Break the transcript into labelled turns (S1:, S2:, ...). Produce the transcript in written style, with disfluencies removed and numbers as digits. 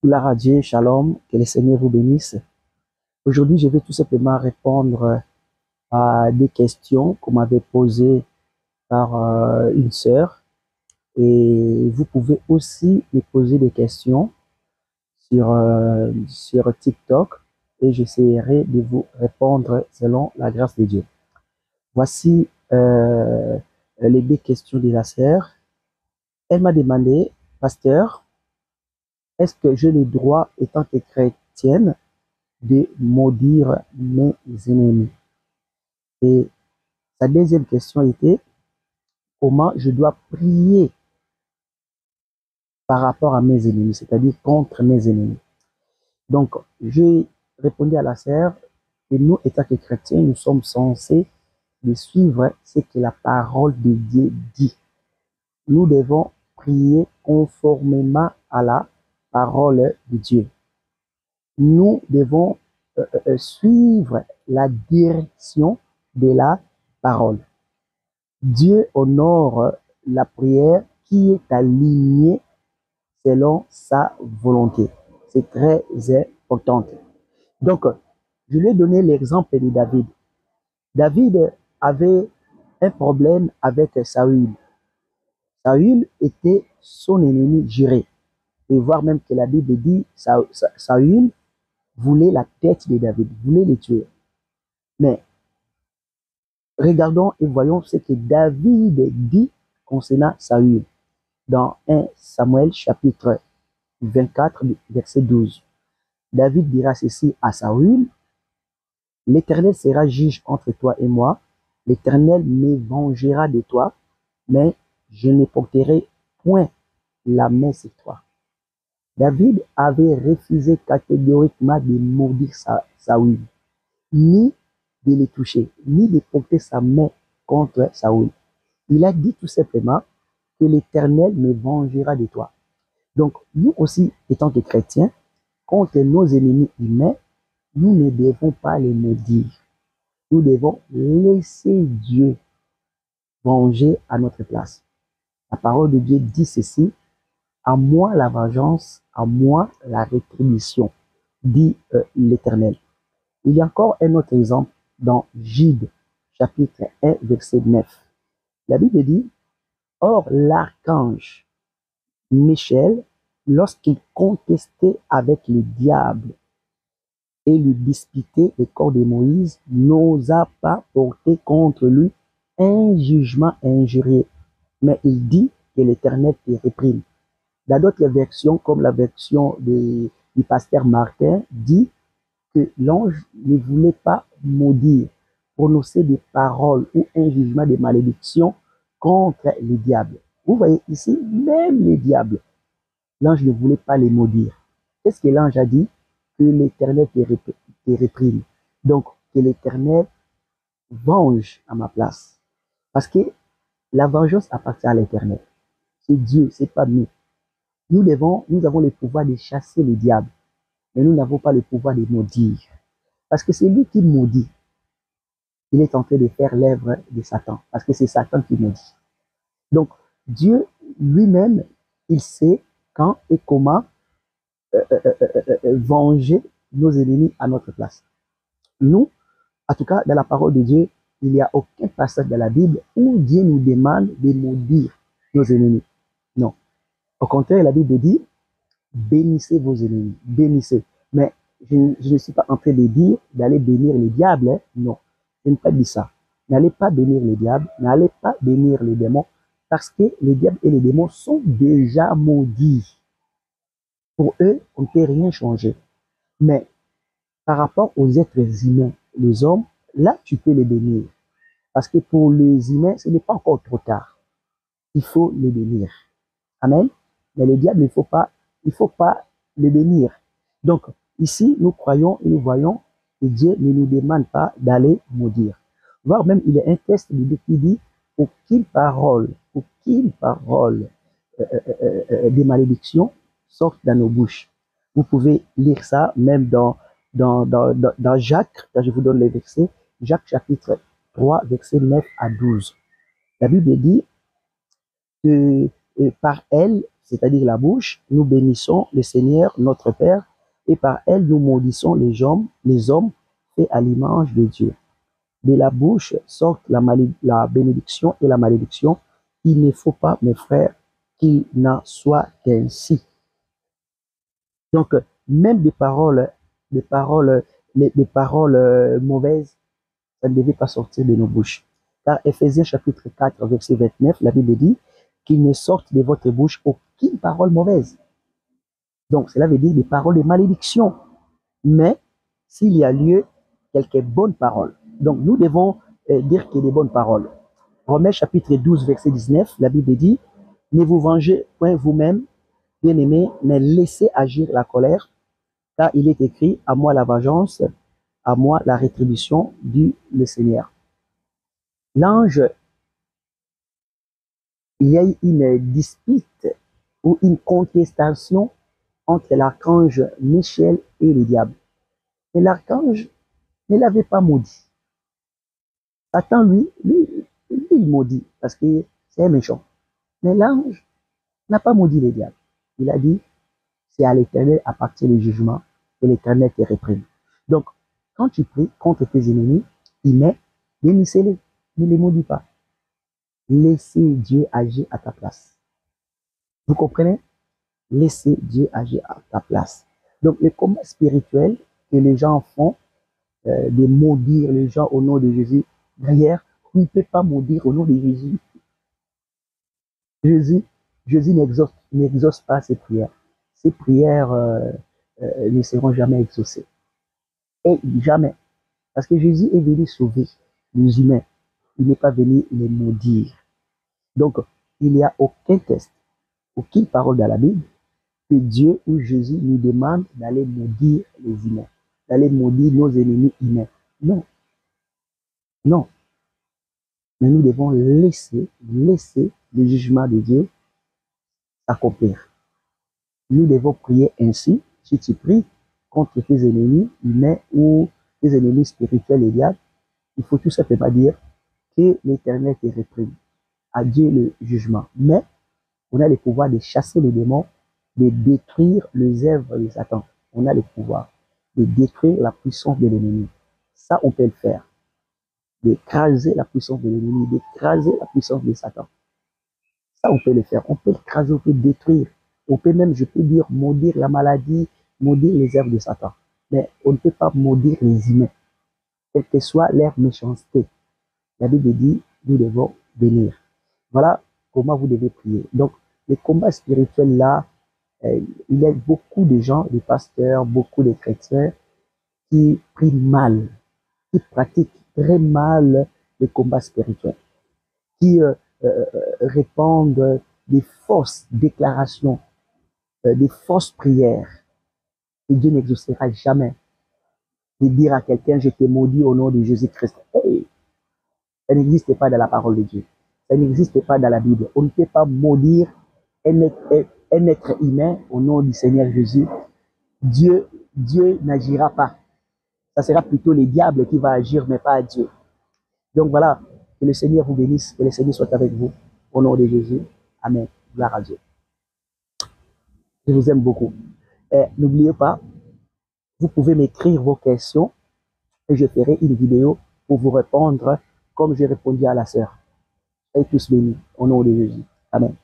S1: Gloire à Dieu, shalom, que le Seigneur vous bénisse. Aujourd'hui, je vais tout simplement répondre à des questions qu'on m'avait posées par une sœur. Et vous pouvez aussi me poser des questions sur TikTok et j'essaierai de vous répondre selon la grâce de Dieu. Voici les deux questions de la sœur. Elle m'a demandé, pasteur, est-ce que j'ai le droit, étant que chrétienne, de maudire mes ennemis? Et sa deuxième question était comment je dois prier par rapport à mes ennemis, c'est-à-dire contre mes ennemis. Donc, j'ai répondu à la sœur que nous, étant que chrétiens, nous sommes censés de suivre ce que la parole de Dieu dit. Nous devons prier conformément à la parole de Dieu. Nous devons suivre la direction de la parole. Dieu honore la prière qui est alignée selon sa volonté. C'est très important. Donc, je lui ai donné l'exemple de David. David avait un problème avec Saül. Saül était son ennemi juré. Et voir même que la Bible dit Saül voulait la tête de David, voulait le tuer. Mais regardons et voyons ce que David dit concernant Saül dans 1 Samuel chapitre 24, verset 12. David dira ceci à Saül: l'Éternel sera juge entre toi et moi, l'Éternel me vengera de toi, mais je ne porterai point la main sur toi. David avait refusé catégoriquement de maudire Saül, ni de le toucher, ni de porter sa main contre Saül. Il a dit tout simplement que l'Éternel me vengera de toi. Donc, nous aussi, étant que chrétiens, contre nos ennemis humains, nous ne devons pas les maudire. Nous devons laisser Dieu venger à notre place. La parole de Dieu dit ceci: à moi la vengeance, à moi la rétribution, dit l'Éternel. Il y a encore un autre exemple dans Jude, chapitre 1, verset 9. La Bible dit: or l'archange Michel, lorsqu'il contestait avec le diable et lui disputait le corps de Moïse, n'osa pas porter contre lui un jugement injurieux, mais il dit que l'Éternel te réprime. Dans d'autres versions, comme la version du pasteur Martin, dit que l'ange ne voulait pas maudire, prononcer des paroles ou un jugement de malédiction contre les diables. Vous voyez ici, même les diables, l'ange ne voulait pas les maudire. Qu'est-ce que l'ange a dit? Que l'Éternel te réprime. Donc, que l'Éternel venge à ma place. Parce que la vengeance appartient à l'Éternel. C'est Dieu, c'est pas nous. Nous avons le pouvoir de chasser les diables, mais nous n'avons pas le pouvoir de maudire. Parce que c'est lui qui maudit. Il est en train de faire l'œuvre de Satan, parce que c'est Satan qui maudit. Donc, Dieu lui-même, il sait quand et comment venger nos ennemis à notre place. Nous, en tout cas, dans la parole de Dieu, il n'y a aucun passage de la Bible où Dieu nous demande de maudire nos ennemis. Non. Au contraire, la Bible dit: bénissez vos ennemis, bénissez. Mais je ne suis pas en train de dire d'aller bénir les diables. Hein? Non, je n'ai pas dit ça. N'allez pas bénir les diables, n'allez pas bénir les démons, parce que les diables et les démons sont déjà maudits. Pour eux, on ne peut rien changer. Mais par rapport aux êtres humains, les hommes, là, tu peux les bénir. Parce que pour les humains, ce n'est pas encore trop tard. Il faut les bénir. Amen. Mais le diable, il faut pas les bénir. Donc, ici, nous croyons et nous voyons que Dieu ne nous demande pas d'aller maudire. Voire même, il y a un texte qui dit: aucune parole de malédiction sortent dans nos bouches. Vous pouvez lire ça même dans Jacques, quand je vous donne les versets, Jacques chapitre 3, versets 9 à 12. La Bible dit que par elle c'est-à-dire la bouche, nous bénissons le Seigneur, notre Père, et par elle, nous maudissons les hommes faits à l'image de Dieu. De la bouche sortent la bénédiction et la malédiction. Il ne faut pas, mes frères, qu'il n'en soit qu'ainsi. Donc, même des paroles mauvaises, ça ne devait pas sortir de nos bouches. Car Éphésiens chapitre 4, verset 29, la Bible dit qu'il ne sorte de votre bouche aucune parole mauvaise. Donc, cela veut dire des paroles de malédiction. Mais, s'il y a lieu, quelques bonnes paroles. Donc, nous devons dire qu'il y a des bonnes paroles. Romains chapitre 12, verset 19, la Bible dit, ne vous vengez point vous-même, bien-aimés, mais laissez agir la colère, car il est écrit, à moi la vengeance, à moi la rétribution, dit le Seigneur. L'ange, il y a eu une dispute ou une contestation entre l'archange Michel et le diable. Et l'archange ne l'avait pas maudit. Satan, lui, il maudit parce que c'est un méchant. Mais l'ange n'a pas maudit le diable. Il a dit, c'est à l'Éternel appartient le jugement et l'Éternel te réprime. Donc, quand tu pries contre tes ennemis, il met, bénissez-les, ne les maudis pas. Laissez Dieu agir à ta place. Vous comprenez? Laissez Dieu agir à ta place. Donc, le combat spirituel que les gens font, de maudire les gens au nom de Jésus, d'ailleurs, on ne peut pas maudire au nom de Jésus. Jésus n'exauce pas ses prières. Ses prières ne seront jamais exaucées. Et jamais. Parce que Jésus est venu sauver les humains. Il n'est pas venu les maudire. Donc, il n'y a aucun test, aucune parole dans la Bible que Dieu ou Jésus nous demande d'aller maudire les humains, d'aller maudire nos ennemis humains. Non. Non. Mais nous devons laisser le jugement de Dieu s'accomplir. Nous devons prier ainsi. Si tu pries contre tes ennemis humains ou tes ennemis spirituels et diables, il faut tout simplement dire que l'Éternel te réprime. À Dieu le jugement. Mais on a le pouvoir de chasser les démons, de détruire les œuvres de Satan. On a le pouvoir de détruire la puissance de l'ennemi. Ça, on peut le faire. D'écraser la puissance de l'ennemi, d'écraser la puissance de Satan. Ça, on peut le faire. On peut l'écraser, on peut détruire. On peut même, je peux dire, maudire la maladie, maudire les œuvres de Satan. Mais on ne peut pas maudire les humains, quelle que soit leur méchanceté. La Bible dit, nous devons bénir. Voilà comment vous devez prier. Donc, le combat spirituel là, il y a beaucoup de gens, des pasteurs, beaucoup de chrétiens qui prient mal, qui pratiquent très mal le combat spirituel, qui répandent des fausses déclarations, des fausses prières. Et Dieu n'exaucera jamais de dire à quelqu'un, je te maudis au nom de Jésus-Christ. Hey, ça n'existe pas dans la parole de Dieu. Ça n'existe pas dans la Bible. On ne peut pas maudire un être humain au nom du Seigneur Jésus. Dieu n'agira pas. Ça sera plutôt le diable qui va agir, mais pas Dieu. Donc voilà, que le Seigneur vous bénisse, que le Seigneur soit avec vous. Au nom de Jésus. Amen. Gloire à Dieu. Je vous aime beaucoup. N'oubliez pas, vous pouvez m'écrire vos questions et je ferai une vidéo pour vous répondre comme j'ai répondu à la sœur. Et tous bénis au nom de Jésus. Amen.